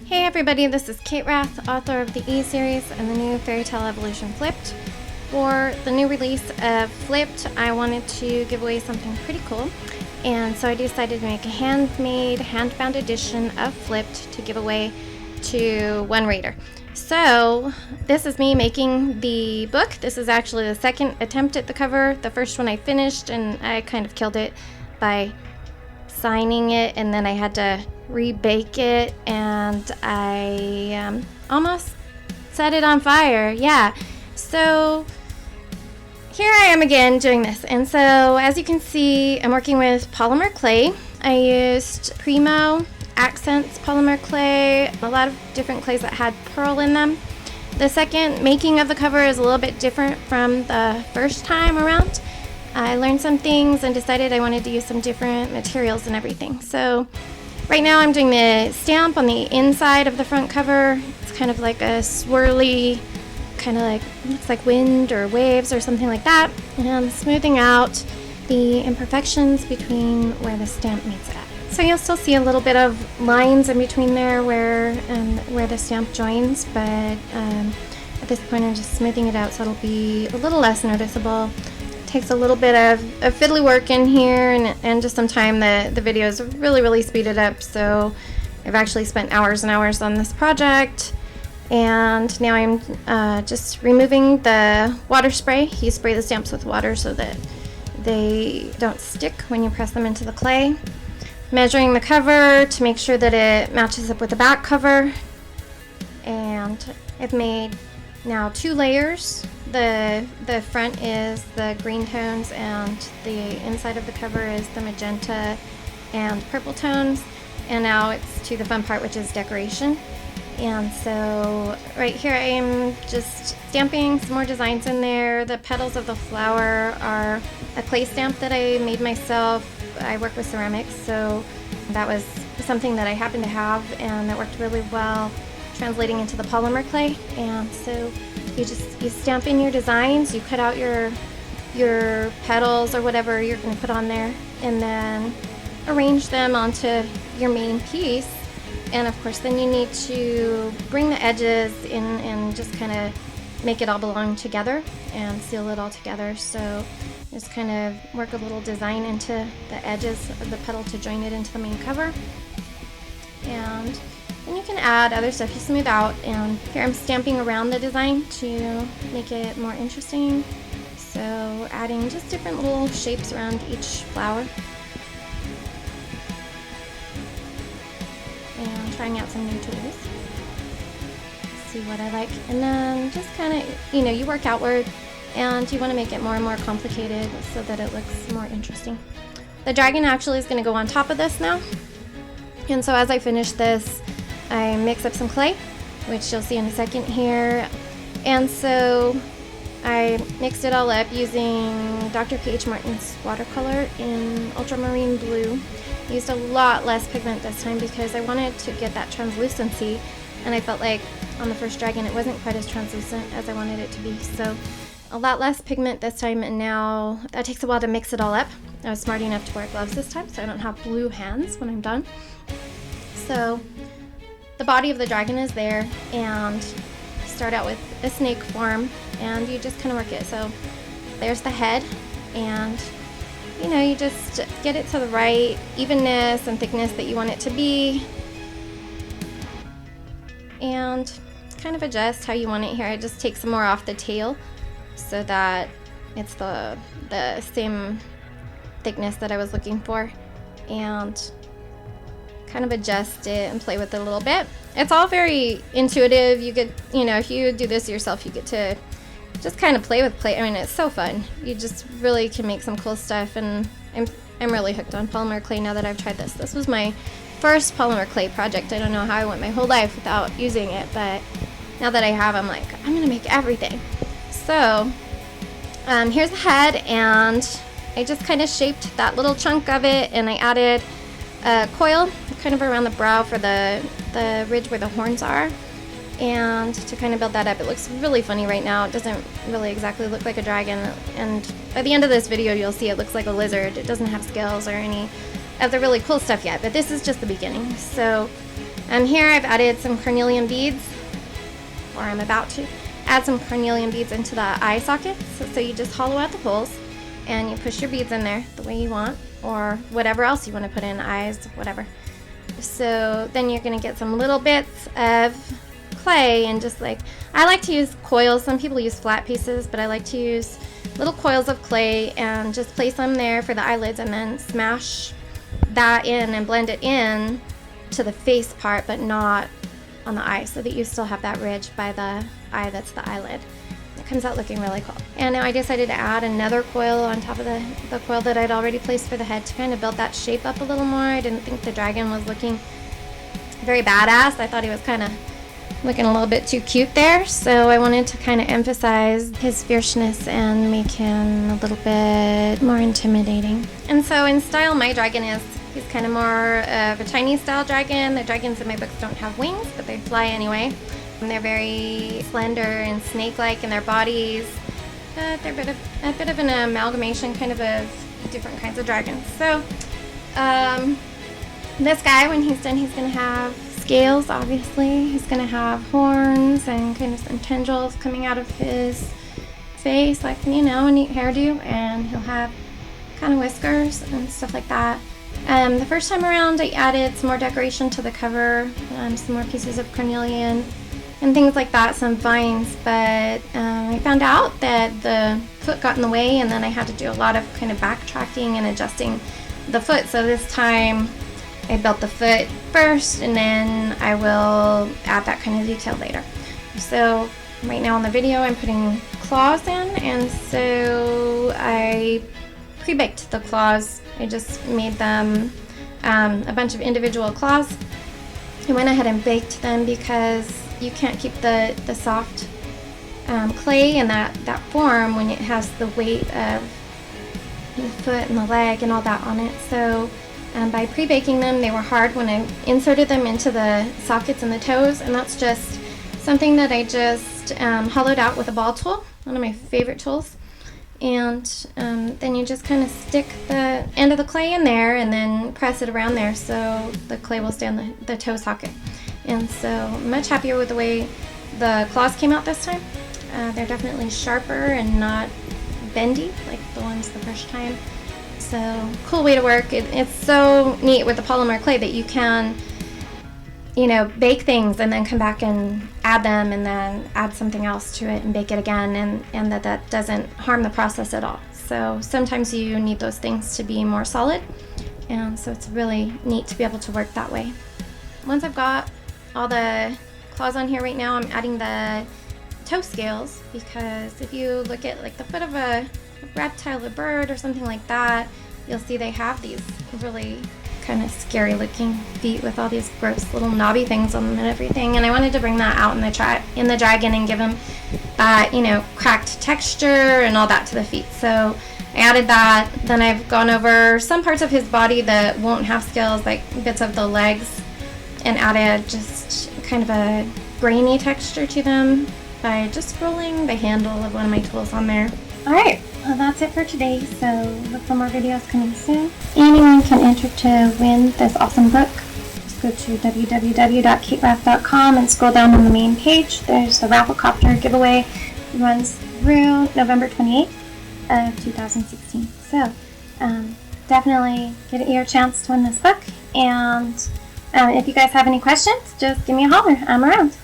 Hey everybody, this is Kate Rath, author of the E-Series and the new Fairy Tale Evolution Flipped. For the new release of Flipped, I wanted to give away something pretty cool, and so I decided to make a handmade, hand-bound edition of Flipped to give away to one reader. So this is me making the book. This is actually the second attempt at the cover. The first one I finished and I kind of killed it by signing it, and then I had to rebake it, and I almost set it on fire. Yeah, so here I am again doing this. And so as you can see, I'm working with polymer clay. I used Primo Accents polymer clay, a lot of different clays that had pearl in them. The second making of the cover is a little bit different from the first time around. I learned some things and decided I wanted to use some different materials and everything. So right now I'm doing the stamp on the inside of the front cover. It's kind of like a swirly, kind of like, looks like wind or waves or something like that. And I'm smoothing out the imperfections between where the stamp meets at. So you'll still see a little bit of lines in between there where the stamp joins, but at this point I'm just smoothing it out so it'll be a little less noticeable. Takes a little bit of fiddly work in here, and just some time. The videos really speeded up, so I've actually spent hours and hours on this project. And now I'm just removing the water spray. You spray the stamps with water so that they don't stick when you press them into the clay. Measuring the cover to make sure that it matches up with the back cover. And I've made now 2 layers. The front is the green tones, and the inside of the cover is the magenta and purple tones. And now it's to the fun part, which is decoration. And so right here I am just stamping some more designs in there. The petals of the flower are a clay stamp that I made myself. I work with ceramics, so that was something that I happened to have, and that worked really well translating into the polymer clay. And so you stamp in your designs, you cut out your petals or whatever you're going to put on there, and then arrange them onto your main piece. And of course then you need to bring the edges in and just kind of make it all belong together and seal it all together. So just kind of work a little design into the edges of the petal to join it into the main cover. And then you can add other stuff you smooth out, and here I'm stamping around the design to make it more interesting. So adding just different little shapes around each flower. And trying out some new tools. See what I like. And then just kind of, you work outward, and you want to make it more and more complicated so that it looks more interesting. The dragon actually is going to go on top of this now. And so as I finish this, I mix up some clay, which you'll see in a second here. And so I mixed it all up using Dr. P.H. Martin's watercolor in ultramarine blue. I used a lot less pigment this time because I wanted to get that translucency, and I felt like on the first dragon it wasn't quite as translucent as I wanted it to be. So a lot less pigment this time, and now that takes a while to mix it all up. I was smart enough to wear gloves this time, so I don't have blue hands when I'm done. So the body of the dragon is there, and start out with a snake form, and you just kind of work it. So there's the head, and you just get it to the right evenness and thickness that you want it to be, and kind of adjust how you want it here. I just take some more off the tail so that it's the same thickness that I was looking for, and kind of adjust it and play with it a little bit. It's all very intuitive. You get, if you do this yourself, you get to just kind of play with clay. I mean, it's so fun. You just really can make some cool stuff, and I'm really hooked on polymer clay now that I've tried this. This was my first polymer clay project. I don't know how I went my whole life without using it, but now that I have, I'm like, I'm gonna make everything. So here's the head, and I just kind of shaped that little chunk of it, and I added a coil kind of around the brow for the ridge where the horns are, and to kind of build that up. It looks really funny right now. It doesn't really exactly look like a dragon, and by the end of this video you'll see it looks like a lizard. It doesn't have scales or any of the really cool stuff yet, but this is just the beginning. So Here I've added some carnelian beads, or I'm about to add some carnelian beads into the eye sockets. So you just hollow out the holes and you push your beads in there the way you want, or whatever else you want to put in, eyes, whatever. So then you're going to get some little bits of clay, and just like, I like to use coils. Some people use flat pieces, but I like to use little coils of clay and just place them there for the eyelids, and then smash that in and blend it in to the face part, but not on the eye, so that you still have that ridge by the eye that's the eyelid. It comes out looking really cool. And now I decided to add another coil on top of the coil that I'd already placed for the head to kind of build that shape up a little more. I didn't think the dragon was looking very badass. I thought he was kind of looking a little bit too cute there, so I wanted to kind of emphasize his fierceness and make him a little bit more intimidating. And so in style, my dragon he's kind of more of a Chinese style dragon. The dragons in my books don't have wings, but they fly anyway. And they're very slender and snake-like in their bodies. They're a bit of an amalgamation kind of different kinds of dragons. So this guy, when he's done, he's going to have scales, obviously. He's going to have horns and kind of some tendrils coming out of his face, like, you know, a neat hairdo. And he'll have kind of whiskers and stuff like that. The first time around, I added some more decoration to the cover, some more pieces of carnelian and things like that, some vines, but I found out that the foot got in the way, and then I had to do a lot of kind of backtracking and adjusting the foot. So this time I built the foot first, and then I will add that kind of detail later. So right now on the video, I'm putting claws in, and so I pre-baked the claws. I just made them a bunch of individual claws. I went ahead and baked them because you can't keep the soft clay in that form when it has the weight of the foot and the leg and all that on it. So by pre-baking them, they were hard when I inserted them into the sockets and the toes, and that's just something that I just hollowed out with a ball tool, one of my favorite tools. And then you just kind of stick the end of the clay in there and then press it around there so the clay will stay on the toe socket. And so much happier with the way the claws came out this time. They're definitely sharper and not bendy like the ones the first time. So cool way to work. It's so neat with the polymer clay that you can, you know, bake things and then come back and add them and then add something else to it and bake it again, and that doesn't harm the process at all. So sometimes you need those things to be more solid, and so it's really neat to be able to work that way. Once I've got all the claws on here, right now I'm adding the toe scales, because if you look at like the foot of a reptile, a bird or something like that, you'll see they have these really kind of scary looking feet with all these gross little knobby things on them and everything, and I wanted to bring that out in the dragon and give him that, you know, cracked texture and all that to the feet. So I added that. Then I've gone over some parts of his body that won't have scales, like bits of the legs, and added just kind of a grainy texture to them by just rolling the handle of one of my tools on there. Alright, well that's it for today, so look for more videos coming soon. Anyone can enter to win this awesome book. Just go to www.katerath.com and scroll down on the main page. There's the Rafflecopter giveaway. It runs through November 28th of 2016. So definitely get your chance to win this book, and if you guys have any questions, just give me a holler. I'm around.